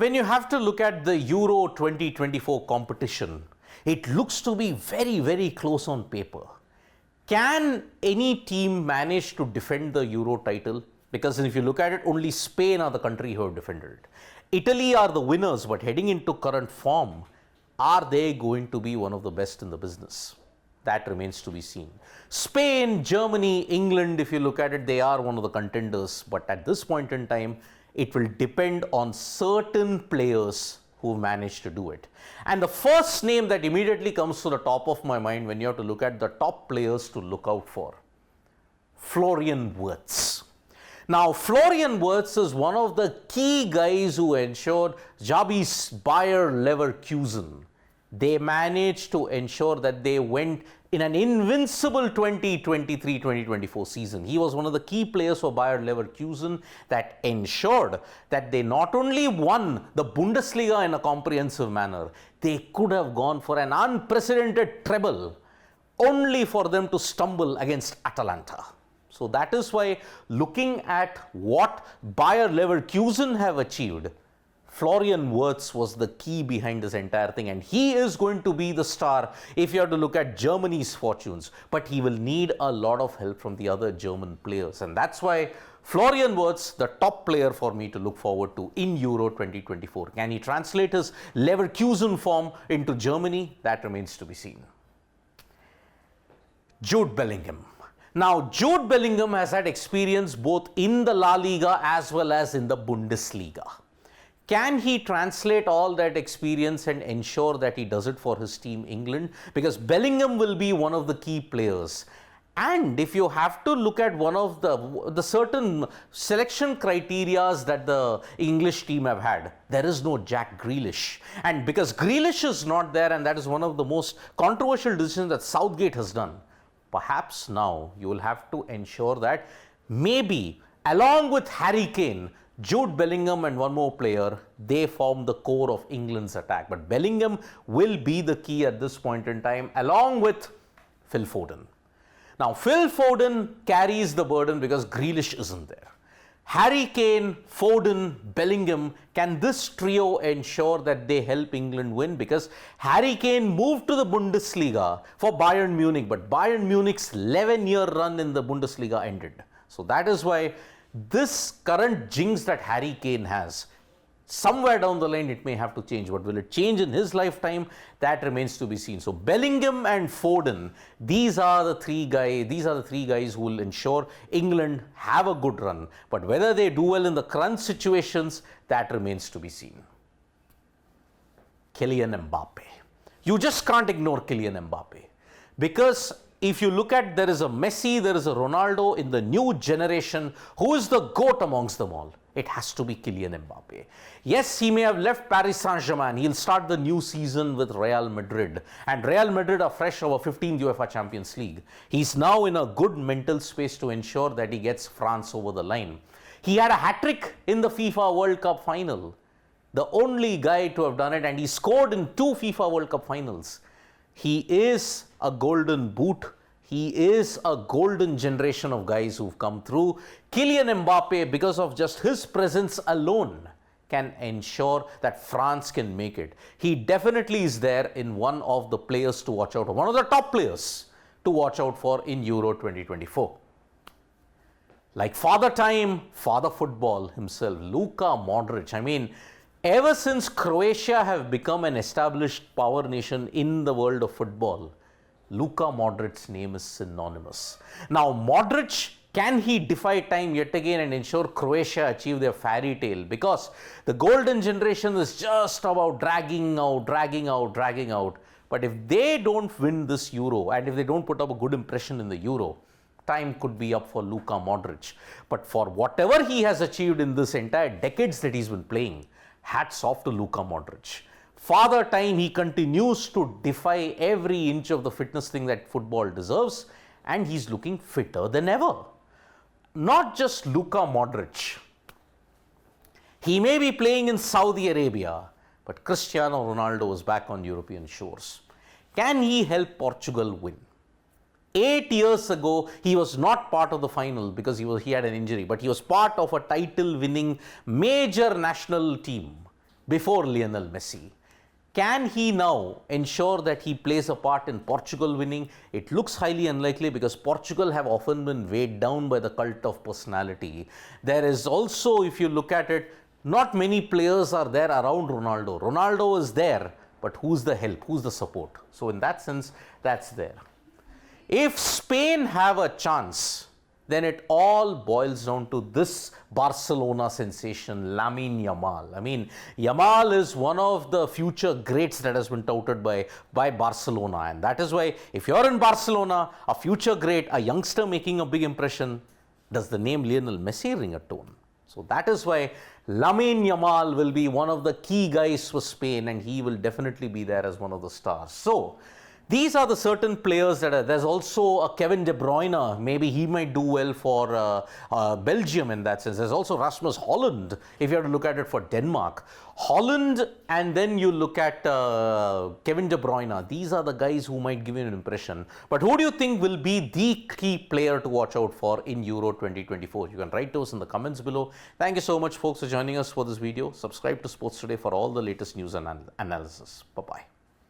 When you have to look at the Euro 2024 competition, it looks to be very, very close on paper. Can any team manage to defend the Euro title? Because if you look at it, only Spain are the country who have defended it. Italy are the winners, but heading into current form, are they going to be one of the best in the business? That remains to be seen. Spain, Germany, England, if you look at it, they are one of the contenders. But at this point in time, it will depend on certain players who manage to do it. And the first name that immediately comes to the top of my mind when you have to look at the top players to look out for, Florian Wirtz. Now, Florian Wirtz is one of the key guys who ensured Xabi's Bayer Leverkusen. They managed to ensure that they went in an invincible 2023-2024 season. He was one of the key players for Bayer Leverkusen that ensured that they not only won the Bundesliga in a comprehensive manner, they could have gone for an unprecedented treble, only for them to stumble against Atalanta. So that is why, looking at what Bayer Leverkusen have achieved, Florian Wirtz was the key behind this entire thing, and he is going to be the star if you have to look at Germany's fortunes. But he will need a lot of help from the other German players, and that's why Florian Wirtz, the top player for me to look forward to in Euro 2024. Can he translate his Leverkusen form into Germany? That remains to be seen. Jude Bellingham. Now, Jude Bellingham has had experience both in the La Liga as well as in the Bundesliga. Can he translate all that experience and ensure that he does it for his team England? Because Bellingham will be one of the key players. And if you have to look at one of the certain selection criterias that the English team have had, there is no Jack Grealish. And because Grealish is not there, and that is one of the most controversial decisions that Southgate has done, perhaps now you will have to ensure that maybe along with Harry Kane, Jude Bellingham and one more player, they form the core of England's attack. But Bellingham will be the key at this point in time, along with Phil Foden. Now, Phil Foden carries the burden because Grealish isn't there. Harry Kane, Foden, Bellingham, can this trio ensure that they help England win? Because Harry Kane moved to the Bundesliga for Bayern Munich, but Bayern Munich's 11-year run in the Bundesliga ended. So that is why this current jinx that Harry Kane has, somewhere down the line it may have to change. But will it change in his lifetime? That remains to be seen. So Bellingham and Foden, these are the three guys who will ensure England have a good run. But whether they do well in the current situations, that remains to be seen. Kylian Mbappe. You just can't ignore Kylian Mbappe, because if you look at, there is a Messi, there is a Ronaldo in the new generation. Who is the GOAT amongst them all? It has to be Kylian Mbappe. Yes, he may have left Paris Saint-Germain. He'll start the new season with Real Madrid. And Real Madrid are fresh over 15th UEFA Champions League. He's now in a good mental space to ensure that he gets France over the line. He had a hat-trick in the FIFA World Cup final. The only guy to have done it, and he scored in 2 FIFA World Cup finals. He is a golden boot. He is a golden generation of guys who've come through. Kylian Mbappe, because of just his presence alone, can ensure that France can make it. He definitely is there in one of the players to watch out for, one of the top players to watch out for in Euro 2024. Like father time, father football himself, Luka Modric. I mean, ever since Croatia have become an established power nation in the world of football, Luka Modric's name is synonymous. Now, Modric, can he defy time yet again and ensure Croatia achieve their fairy tale? Because the golden generation is just about dragging out. But if they don't win this Euro, and if they don't put up a good impression in the Euro, time could be up for Luka Modric. But for whatever he has achieved in this entire decades that he's been playing, hats off to Luka Modric. Father time, he continues to defy every inch of the fitness thing that football deserves, and he's looking fitter than ever. Not just Luka Modric. He may be playing in Saudi Arabia, but Cristiano Ronaldo is back on European shores. Can he help Portugal win? 8 years ago, he was not part of the final because he had an injury, but he was part of a title-winning major national team. before Lionel Messi. Can he now ensure that he plays a part in Portugal winning? It looks highly unlikely because Portugal have often been weighed down by the cult of personality. There is also, if you look at it, not many players are there around Ronaldo. Ronaldo is there, but who's the help? Who's the support? So in that sense, that's there. If Spain have a chance, then it all boils down to this Barcelona sensation, Lamine Yamal. I mean, Yamal is one of the future greats that has been touted by Barcelona. And that is why, if you're in Barcelona, a future great, a youngster making a big impression, does the name Lionel Messi ring a tone? So that is why Lamine Yamal will be one of the key guys for Spain, and he will definitely be there as one of the stars. So these are the certain players that are. There's also a Kevin De Bruyne. Maybe he might do well for Belgium in that sense. There's also Rasmus Holland, if you have to look at it, for Denmark. Holland, and then you look at Kevin De Bruyne. These are the guys who might give you an impression. But who do you think will be the key player to watch out for in Euro 2024? You can write to us in the comments below. Thank you so much, folks, for joining us for this video. Subscribe to Sports Today for all the latest news and analysis. Bye-bye.